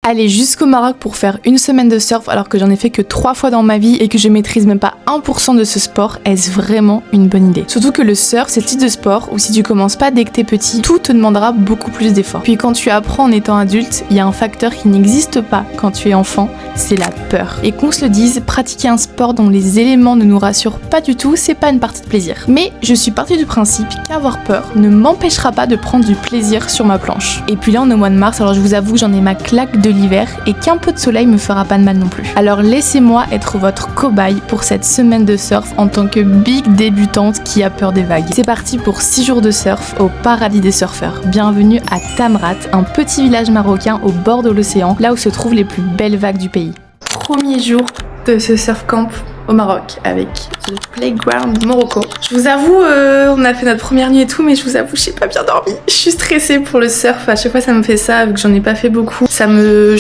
Aller jusqu'au Maroc pour faire une semaine de surf alors que j'en ai fait que 3 fois dans ma vie et que je maîtrise même pas 1% de ce sport, est-ce vraiment une bonne idée? Surtout que le surf, c'est le type de sport où si tu commences pas dès que t'es petit, tout te demandera beaucoup plus d'efforts. Puis quand tu apprends en étant adulte, il y a un facteur qui n'existe pas quand tu es enfant, c'est la peur. Et qu'on se le dise, pratiquer un sport dont les éléments ne nous rassurent pas du tout, c'est pas une partie de plaisir. Mais je suis partie du principe qu'avoir peur ne m'empêchera pas de prendre du plaisir sur ma planche. Et puis là on est au mois de mars, alors je vous avoue que j'en ai ma claque de l'hiver et qu'un peu de soleil me fera pas de mal non plus. Alors laissez-moi être votre cobaye pour cette semaine de surf en tant que big débutante qui a peur des vagues. C'est parti pour 6 jours de surf au paradis des surfeurs. Bienvenue à Tamrat, un petit village marocain au bord de l'océan, là où se trouvent les plus belles vagues du pays. Premier jour de ce surf camp au Maroc avec The Playground Morocco. Je vous avoue, on a fait notre première nuit et tout, mais je vous avoue, j'ai pas bien dormi. Je suis stressée pour le surf. À chaque fois, ça me fait ça, vu que j'en ai pas fait beaucoup. Ça me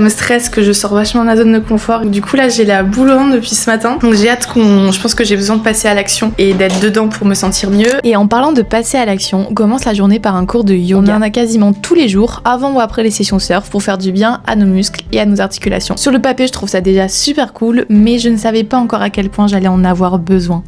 stresse que je sors vachement de ma zone de confort. Du coup, là, j'ai la boule au ventre depuis ce matin. Donc, j'ai hâte je pense que j'ai besoin de passer à l'action et d'être dedans pour me sentir mieux. Et en parlant de passer à l'action, on commence la journée par un cours de yoga. On en a quasiment tous les jours, avant ou après les sessions surf, pour faire du bien à nos muscles et à nos articulations. Sur le papier, je trouve ça déjà super cool, mais je ne savais pas encore à quel point j'allais en avoir besoin.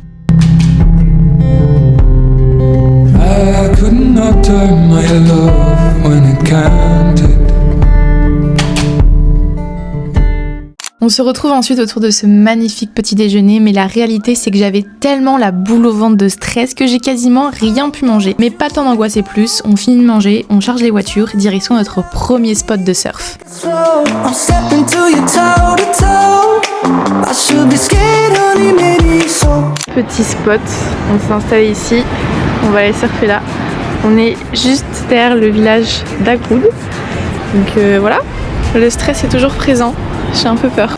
On se retrouve ensuite autour de ce magnifique petit déjeuner, mais la réalité c'est que j'avais tellement la boule au ventre de stress que j'ai quasiment rien pu manger. Mais pas le temps d'angoisser plus, on finit de manger, on charge les voitures, direction notre premier spot de surf. Petit spot, on s'est installé ici, on va aller surfer là. On est juste derrière le village d'Agroud, donc voilà, le stress est toujours présent. J'ai un peu peur.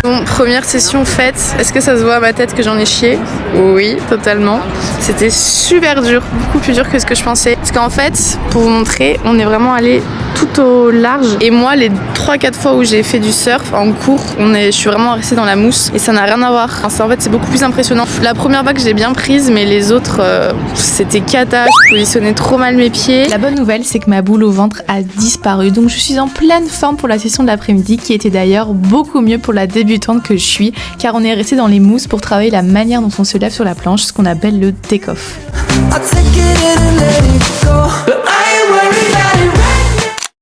Bon, première session faite. Est-ce que ça se voit à ma tête que j'en ai chié? Oui, totalement. C'était super dur, beaucoup plus dur que ce que je pensais. Parce qu'en fait, pour vous montrer, on est vraiment allé tout au large. Et moi, les 3-4 fois où j'ai fait du surf en cours, je suis vraiment restée dans la mousse. Et ça n'a rien à voir. Enfin, en fait, c'est beaucoup plus impressionnant. La première vague, j'ai bien prise, mais les autres, c'était cata. Je positionnais trop mal mes pieds. La bonne nouvelle, c'est que ma boule au ventre a disparu. Donc, je suis en pleine forme pour la session de l'après-midi, qui était d'ailleurs beaucoup mieux pour la débutante que je suis, car on est resté dans les mousses pour travailler la manière dont on se lève sur la planche, ce qu'on appelle le take-off.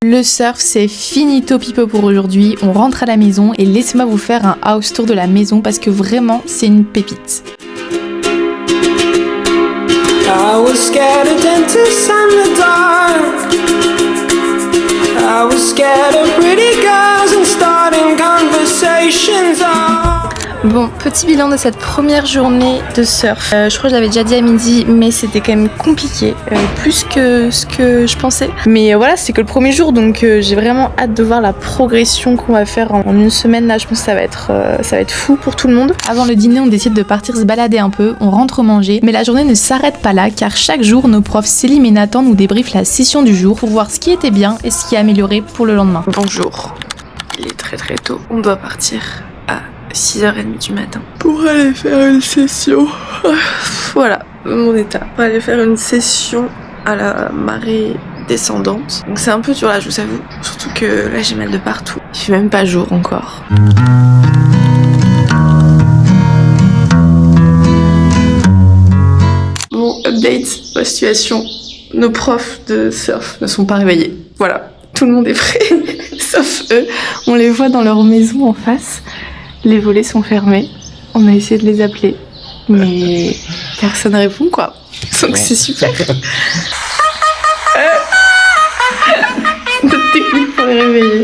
Le surf, c'est finito pipo pour aujourd'hui. On rentre à la maison et laissez-moi vous faire un house tour de la maison parce que vraiment, c'est une pépite. I was scared of dentists and the dark. I was scared of pretty girls and starting conversations. Bon, petit bilan de cette première journée de surf. Je crois que je l'avais déjà dit à midi, mais c'était quand même compliqué, plus que ce que je pensais. Mais voilà, c'est que le premier jour, donc j'ai vraiment hâte de voir la progression qu'on va faire en une semaine. Là, je pense que ça va être fou pour tout le monde. Avant le dîner, on décide de partir se balader un peu, on rentre manger. Mais la journée ne s'arrête pas là, car chaque jour, nos profs Célim et Nathan nous débriefent la session du jour pour voir ce qui était bien et ce qui est amélioré pour le lendemain. Bonjour, il est très très tôt. On doit partir à 6h30 du matin pour aller faire une session. Voilà mon état. On va aller faire une session à la marée descendante. Donc c'est un peu dur là, je vous avoue. Surtout que là j'ai mal de partout. Il fait même pas jour encore. Bon, update, la situation. Nos profs de surf ne sont pas réveillés. Voilà, tout le monde est prêt, sauf eux. On les voit dans leur maison en face. Les volets sont fermés, on a essayé de les appeler, mais personne ne répond quoi. Donc c'est super. Notre technique pour les réveiller.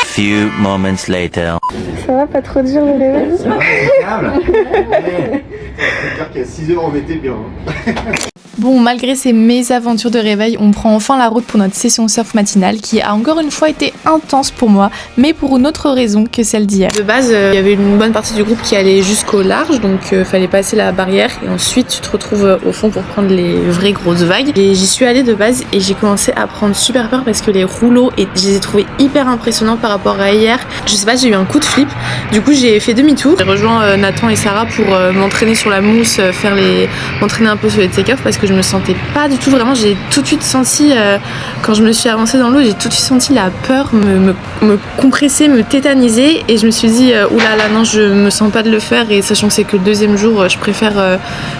Few moments later. Ça va pas trop dur le réveil? C'est impeccable. C'est qu'il y a 6 heures on était bien. Bon, malgré ces mésaventures de réveil, on prend enfin la route pour notre session surf matinale qui a encore une fois été intense pour moi, mais pour une autre raison que celle d'hier. De base, il y avait une bonne partie du groupe qui allait jusqu'au large, donc fallait passer la barrière et ensuite tu te retrouves au fond pour prendre les vraies grosses vagues. Et j'y suis allée de base et j'ai commencé à prendre super peur parce que les rouleaux, je les ai trouvés hyper impressionnants par rapport à hier. Je sais pas, j'ai eu un coup de flip, du coup j'ai fait demi-tour. J'ai rejoint Nathan et Sarah pour m'entraîner sur la mousse, m'entraîner un peu peu sur les take-off parce que je me sentais pas du tout vraiment. J'ai tout de suite senti, quand je me suis avancée dans l'eau, j'ai tout de suite senti la peur me compresser, me tétaniser et je me suis dit oulala non, je me sens pas de le faire et sachant que c'est que le deuxième jour, je préfère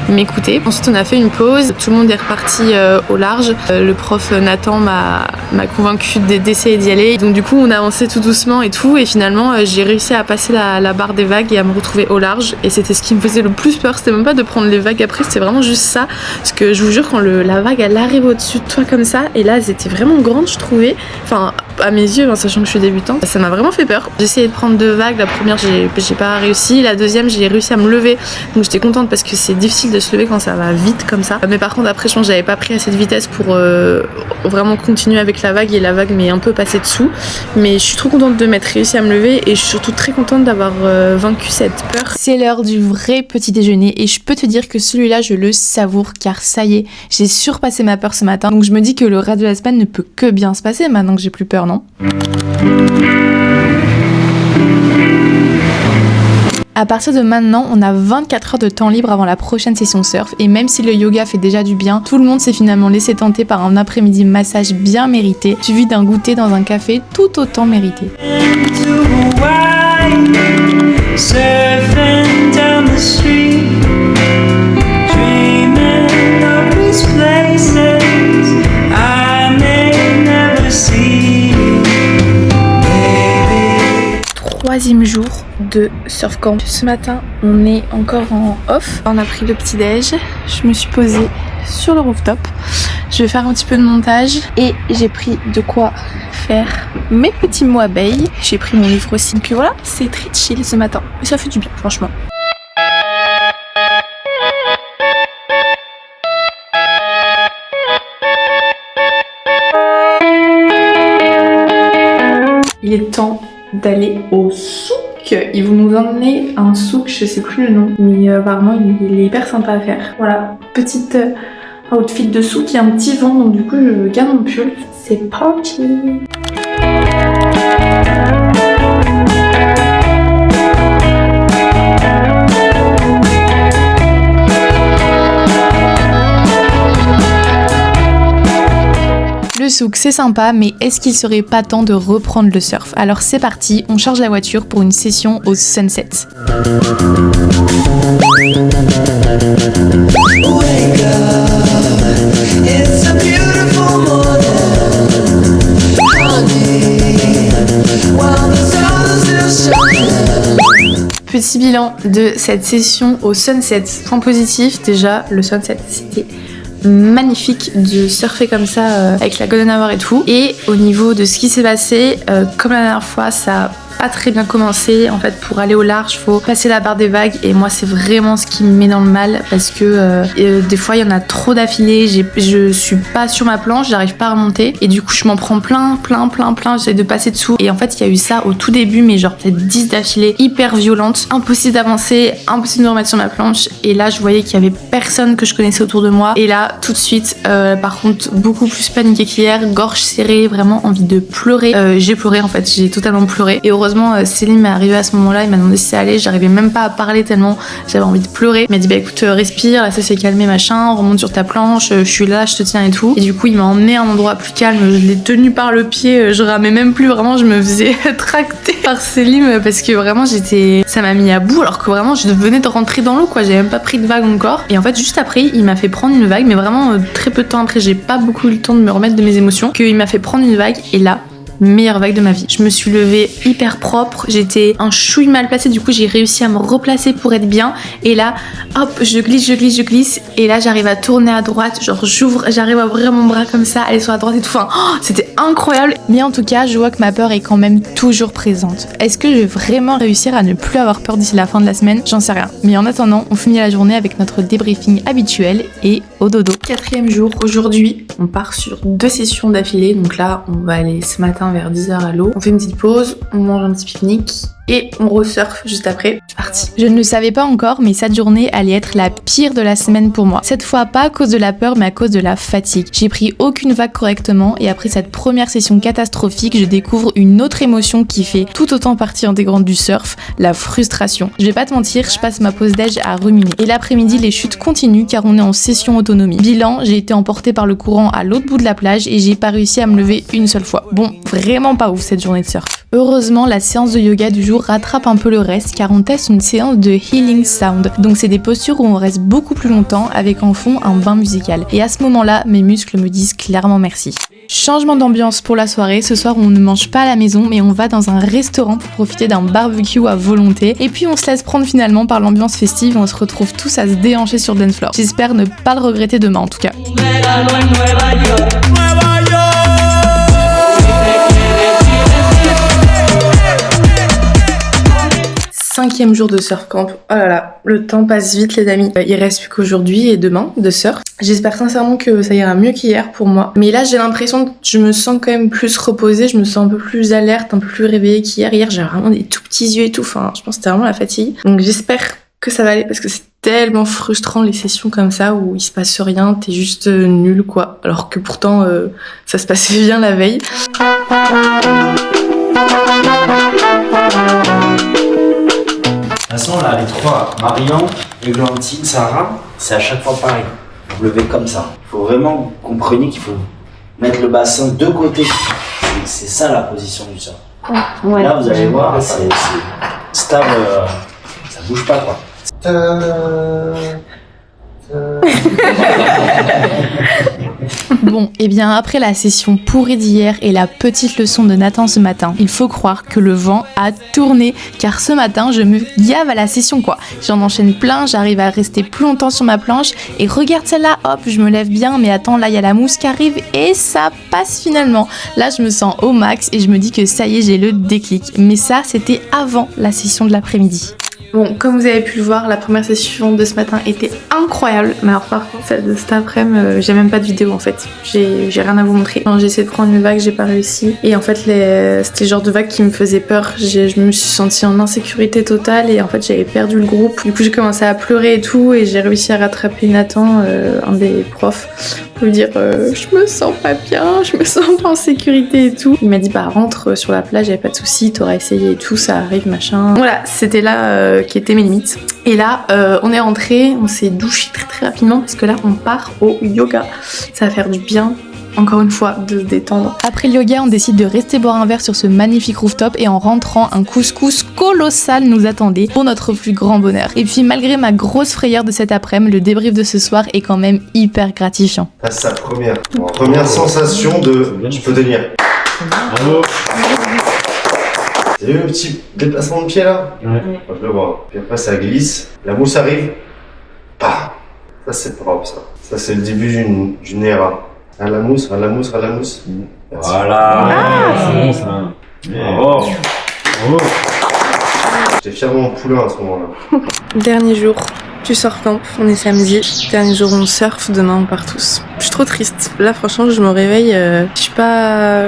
m'écouter. Ensuite on a fait une pause, tout le monde est reparti au large. Le prof Nathan m'a convaincu d'essayer d'y aller. Donc du coup on a avancé tout doucement et tout et finalement j'ai réussi à passer la barre des vagues et à me retrouver au large et c'était ce qui me faisait le plus peur. C'était même pas de prendre les vagues après, c'était vraiment juste ça parce que je vous jure quand la vague elle arrive au-dessus de toi comme ça et là elles étaient vraiment grandes je trouvais, enfin à mes yeux, sachant que je suis débutante, ça m'a vraiment fait peur. J'ai essayé de prendre 2 vagues, la première j'ai pas réussi, la deuxième j'ai réussi à me lever donc j'étais contente parce que c'est difficile de se lever quand ça va vite comme ça, mais par contre après je pense que j'avais pas pris assez de vitesse pour vraiment continuer avec la vague et la vague m'est un peu passée dessous, mais je suis trop contente de m'être réussi à me lever et je suis surtout très contente d'avoir vaincu cette peur. C'est l'heure du vrai petit déjeuner et je peux te dire que celui-là je le savoure car ça y est, j'ai surpassé ma peur ce matin donc je me dis que le reste de la semaine ne peut que bien se passer maintenant que j'ai plus peur, non? À partir de maintenant, on a 24 heures de temps libre avant la prochaine session surf et même si le yoga fait déjà du bien, tout le monde s'est finalement laissé tenter par un après-midi massage bien mérité, suivi d'un goûter dans un café tout autant mérité. Troisième jour de surf camp. Ce matin, on est encore en off. On a pris le petit déj. Je me suis posée sur le rooftop. Je vais faire un petit peu de montage et j'ai pris de quoi faire mes petits mots abeilles. J'ai pris mon livre aussi. Puis voilà, c'est très chill ce matin. Et ça fait du bien, franchement. Il est temps d'aller au souk. Ils vont nous emmener à un souk, je sais plus le nom, mais apparemment il est hyper sympa à faire. Voilà, petite outfit de souk, il y a un petit vent donc du coup je garde mon pull. C'est parti. Le souk c'est sympa, mais est-ce qu'il serait pas temps de reprendre le surf? Alors c'est parti, on charge la voiture pour une session au sunset. Petit bilan de cette session au sunset. Point positif, déjà le sunset c'était magnifique de surfer comme ça avec la golden hour et tout. Et au niveau de ce qui s'est passé, comme la dernière fois, ça a pas très bien commencé. En fait, pour aller au large, faut passer la barre des vagues et moi c'est vraiment ce qui me met dans le mal parce que des fois il y en a trop d'affilée, je suis pas sur ma planche, j'arrive pas à remonter et du coup je m'en prends plein, j'essaie de passer dessous et en fait il y a eu ça au tout début mais genre peut-être 10 d'affilée hyper violentes, impossible d'avancer, impossible de me remettre sur ma planche et là je voyais qu'il y avait personne que je connaissais autour de moi et là tout de suite par contre beaucoup plus paniquée qu'hier, gorge serrée, vraiment envie de pleurer. J'ai pleuré en fait, j'ai totalement pleuré et heureusement Céline m'est arrivée à ce moment-là, il m'a demandé si ça allait, j'arrivais même pas à parler tellement j'avais envie de pleurer. Il m'a dit bah écoute respire, là ça s'est calmé machin, remonte sur ta planche, je suis là, je te tiens et tout. Et du coup il m'a emmené à un endroit plus calme, je l'ai tenu par le pied, je ramais même plus, vraiment je me faisais tracter par Céline parce que vraiment ça m'a mis à bout alors que vraiment je venais de rentrer dans l'eau quoi, j'avais même pas pris de vague encore. Et en fait juste après il m'a fait prendre une vague mais vraiment très peu de temps après, j'ai pas beaucoup eu le temps de me remettre de mes émotions, qu'il m'a fait prendre une vague et là meilleure vague de ma vie. Je me suis levée hyper propre, j'étais un chouille mal placée, du coup j'ai réussi à me replacer pour être bien et là hop je glisse et là j'arrive à tourner à droite, genre j'arrive à ouvrir mon bras comme ça, aller sur la droite et tout, enfin c'était incroyable. Mais en tout cas je vois que ma peur est quand même toujours présente. Est-ce que je vais vraiment réussir à ne plus avoir peur d'ici la fin de la semaine? J'en sais rien. Mais en attendant on finit la journée avec notre débriefing habituel et au dodo. 4e jour, aujourd'hui on part sur 2 sessions d'affilée, donc là on va aller ce matin vers 10h à l'eau. On fait une petite pause, on mange un petit pique-nique et on resurfe juste après. C'est parti. Je ne le savais pas encore, mais cette journée allait être la pire de la semaine pour moi. Cette fois, pas à cause de la peur, mais à cause de la fatigue. J'ai pris aucune vague correctement et après cette première session catastrophique, je découvre une autre émotion qui fait tout autant partie intégrante du surf, la frustration. Je vais pas te mentir, je passe ma pause déj à ruminer. Et l'après-midi, les chutes continuent car on est en session autonomie. Bilan, j'ai été emportée par le courant à l'autre bout de la plage et j'ai pas réussi à me lever une seule fois. Bon, vraiment pas ouf cette journée de surf. Heureusement, la séance de yoga du jour rattrape un peu le reste car on teste une séance de Healing Sound. Donc c'est des postures où on reste beaucoup plus longtemps avec en fond un bain musical. Et à ce moment-là, mes muscles me disent clairement merci. Changement d'ambiance pour la soirée. Ce soir, on ne mange pas à la maison mais on va dans un restaurant pour profiter d'un barbecue à volonté. Et puis on se laisse prendre finalement par l'ambiance festive et on se retrouve tous à se déhancher sur le dance floor. J'espère ne pas le regretter demain en tout cas. Cinquième jour de surf camp. Oh là là, le temps passe vite les amis. Il reste plus qu'aujourd'hui et demain de surf. J'espère sincèrement que ça ira mieux qu'hier pour moi. Mais là j'ai l'impression que je me sens quand même plus reposée, je me sens un peu plus alerte, un peu plus réveillée qu'hier. Hier j'ai vraiment des tout petits yeux et tout, enfin je pense que c'était vraiment la fatigue. Donc j'espère que ça va aller parce que c'est tellement frustrant les sessions comme ça où il se passe rien, t'es juste nul quoi. Alors que pourtant ça se passait bien la veille. De toute façon, là, les trois, Marion, Églantine, Sarah, c'est à chaque fois pareil. Vous levez comme ça. Il faut vraiment que vous compreniez qu'il faut mettre le bassin de côté. C'est ça la position du surf. Ouais. Là, vous allez voir, c'est stable, ça bouge pas quoi. Bon, et bien après la session pourrie d'hier et la petite leçon de Nathan ce matin, il faut croire que le vent a tourné, car ce matin je me gave à la session quoi. J'en enchaîne plein, j'arrive à rester plus longtemps sur ma planche et regarde celle-là, hop, je me lève bien, mais attends, là il y a la mousse qui arrive et ça passe finalement. Là je me sens au max et je me dis que ça y est, j'ai le déclic. Mais ça, c'était avant la session de l'après-midi. Bon, comme vous avez pu le voir, la première session de ce matin était incroyable. Mais alors par contre, celle de cet après-midi, j'ai même pas de vidéo en fait. J'ai rien à vous montrer. J'ai essayé de prendre une vague, j'ai pas réussi. Et en fait, c'était le genre de vague qui me faisait peur. Je me suis sentie en insécurité totale et en fait, j'avais perdu le groupe. Du coup, j'ai commencé à pleurer et tout et j'ai réussi à rattraper Nathan, un des profs, pour lui dire je me sens pas bien, je me sens pas en sécurité et tout. Il m'a dit bah rentre sur la plage, y'avait pas de soucis, t'auras essayé et tout, ça arrive machin. Voilà, c'était là qui étaient mes limites. Et là, on est rentré, on s'est douché très très rapidement parce que là, on part au yoga. Ça va faire du bien. Encore une fois, de se détendre. Après le yoga, on décide de rester boire un verre sur ce magnifique rooftop et en rentrant, un couscous colossal nous attendait pour notre plus grand bonheur. Et puis malgré ma grosse frayeur de cet après-midi, le débrief de ce soir est quand même hyper gratifiant. Ah, c'est sa première sensation de je peux tenir. Bravo. T'as vu le petit déplacement de pied là? Ouais. Je le vois. Puis après ça glisse, la mousse arrive. Bah, ça c'est propre ça. Ça c'est le début d'une ère. À la mousse. Merci. Voilà. C'est bon ça. Bravo. J'étais fier de mon poulain à ce moment-là. Dernier jour du surf camp, on est samedi. Dernier jour on surf, demain on part tous. Je suis trop triste. Là franchement je me réveille, je suis pas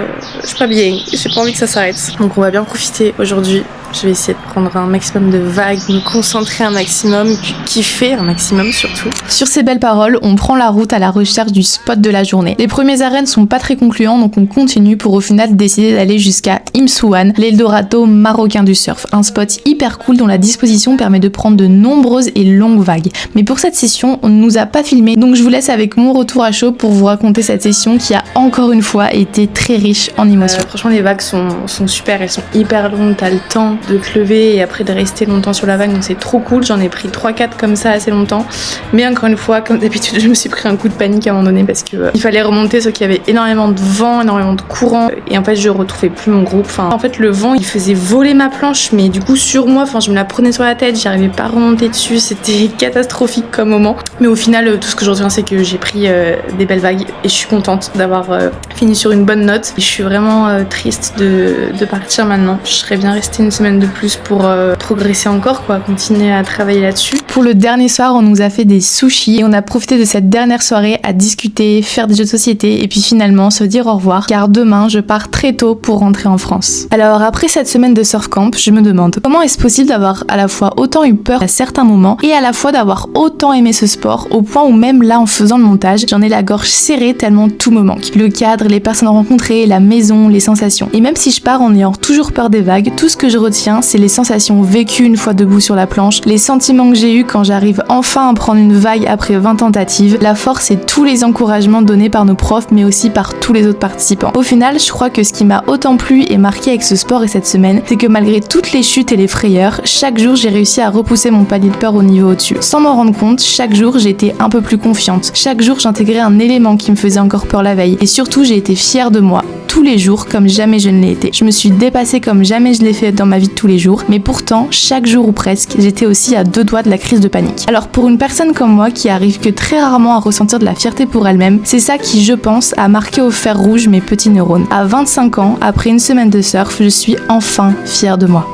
bien. J'ai pas envie que ça s'arrête. Donc on va bien profiter aujourd'hui. Je vais essayer de prendre un maximum de vagues, me concentrer un maximum, puis kiffer un maximum surtout. Sur ces belles paroles, on prend la route à la recherche du spot de la journée. Les premiers arènes sont pas très concluants, donc on continue pour au final décider d'aller jusqu'à Imsouane, l'Eldorado marocain du surf. Un spot hyper cool dont la disposition permet de prendre de nombreuses et longues vagues. Mais pour cette session, on ne nous a pas filmé, donc je vous laisse avec mon retour à chaud pour vous raconter cette session qui a encore une fois été très riche en émotions. Franchement, les vagues sont super, elles sont hyper longues, t'as le temps de te lever et après de rester longtemps sur la vague, donc c'est trop cool. J'en ai pris 3-4 comme ça assez longtemps, mais encore une fois, comme d'habitude, je me suis pris un coup de panique à un moment donné parce que il fallait remonter, sauf qu'il y avait énormément de vent, énormément de courant, et en fait je retrouvais plus mon groupe. En fait le vent il faisait voler ma planche, mais du coup sur moi, je me la prenais sur la tête, j'arrivais pas à remonter dessus, c'était catastrophique comme moment. Mais au final, tout ce que je retiens, c'est que j'ai pris des belles vagues et je suis contente d'avoir fini sur une bonne note. Et je suis vraiment triste de partir maintenant. Je serais bien restée une semaine semaine de plus pour progresser encore, quoi, continuer à travailler là-dessus. Pour le dernier soir, on nous a fait des sushis et on a profité de cette dernière soirée à discuter, faire des jeux de société et puis finalement se dire au revoir car demain je pars très tôt pour rentrer en France. Alors après cette semaine de surf camp, je me demande comment est-ce possible d'avoir à la fois autant eu peur à certains moments et à la fois d'avoir autant aimé ce sport au point où même là en faisant le montage, j'en ai la gorge serrée tellement tout me manque. Le cadre, les personnes rencontrées, la maison, les sensations. Et même si je pars en ayant toujours peur des vagues, tout ce que je retiens, c'est les sensations vécues une fois debout sur la planche, les sentiments que j'ai eus quand j'arrive enfin à prendre une vague après 20 tentatives, la force et tous les encouragements donnés par nos profs mais aussi par tous les autres participants. Au final, je crois que ce qui m'a autant plu et marqué avec ce sport et cette semaine, c'est que malgré toutes les chutes et les frayeurs, chaque jour j'ai réussi à repousser mon palier de peur au niveau au-dessus. Sans m'en rendre compte, chaque jour j'étais un peu plus confiante. Chaque jour j'intégrais un élément qui me faisait encore peur la veille. Et surtout j'ai été fière de moi, tous les jours comme jamais je ne l'ai été. Je me suis dépassée comme jamais je l'ai fait dans ma vie de tous les jours, mais pourtant, chaque jour ou presque, j'étais aussi à 2 doigts de la crise de panique. Alors pour une personne comme moi qui arrive que très rarement à ressentir de la fierté pour elle-même, c'est ça qui, je pense, a marqué au fer rouge mes petits neurones. À 25 ans, après une semaine de surf, je suis enfin fière de moi.